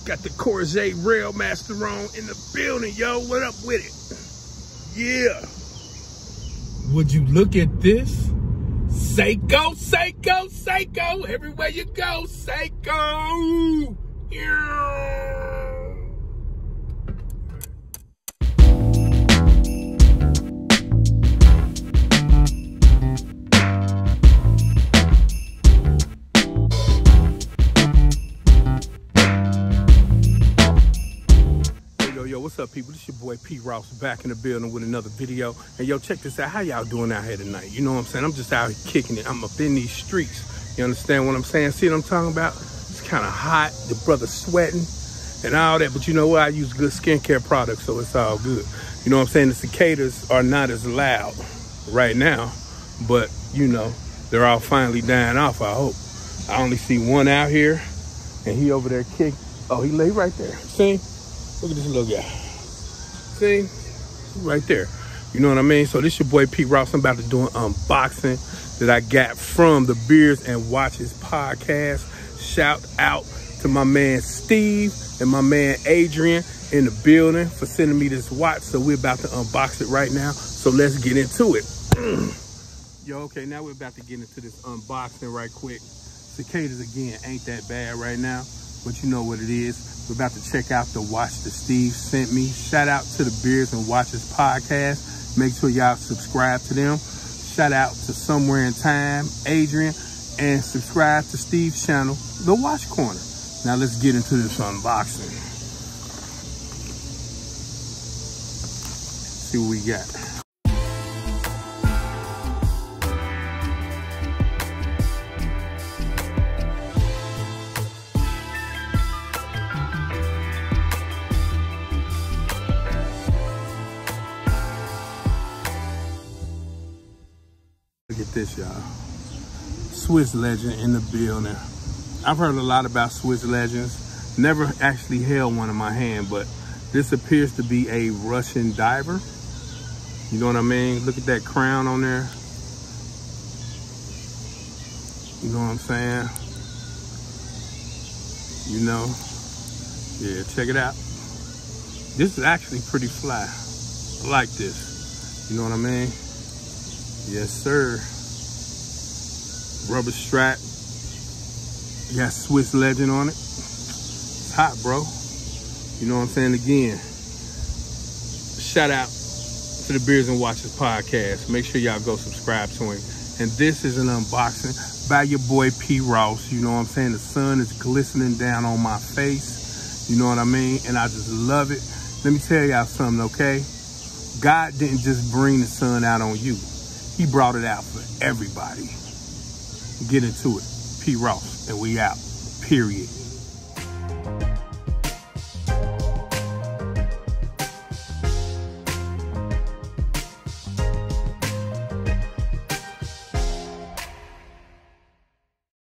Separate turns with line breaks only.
Got the Corsair Rail Master on in the building, yo. What up with it? Yeah. Would you look at this? Seiko, Seiko, Seiko. Everywhere you go, Seiko. Yeah. Yo, what's up, people? This your boy P. Ross back in the building with another video. And yo, check this out. How y'all doing out here tonight? You know what I'm saying? I'm just out here kicking it. I'm up in these streets. You understand what I'm saying? See what I'm talking about? It's kind of hot. The brother's sweating and all that. But you know what? I use good skincare products, so it's all good. You know what I'm saying? The cicadas are not as loud right now. But, you know, they're all finally dying off, I hope. I only see one out here. And he over there kicking. Oh, he lay right there. See? Look at this little guy. See? Right there. You know what I mean? So this your boy P. Ross. I'm about to do an unboxing that I got from the Beers and Watches podcast. Shout out to my man Steve and my man Adrian in the building for sending me this watch. So we're about to unbox it right now. So let's get into it. Yo, okay, now we're about to get into this unboxing right quick. Cicadas again ain't that bad right now, but you know what it is. We're about to check out the watch that Steve sent me. Shout out to the Beers and Watches podcast. Make sure y'all subscribe to them. Shout out to Somewhere in Time, Adrian, and subscribe to Steve's channel, The Watch Corner. Now let's get into this unboxing. See what we got. Look at this, y'all. Swiss Legend in the building. I've heard a lot about Swiss Legends. Never actually held one in my hand, but this appears to be a Russian diver. You know what I mean? Look at that crown on there. You know what I'm saying? You know? Yeah, check it out. This is actually pretty fly. I like this. You know what I mean? Yes, sir. Rubber strap. Got Swiss Legend on it. It's hot, bro. You know what I'm saying? Again, shout out to the Beers and Watches podcast. Make sure y'all go subscribe to him. And this is an unboxing by your boy P. Ross. You know what I'm saying? The sun is glistening down on my face. You know what I mean? And I just love it. Let me tell y'all something, okay? God didn't just bring the sun out on you. He brought it out for everybody. Get into it. P. Ross, and we out. Period.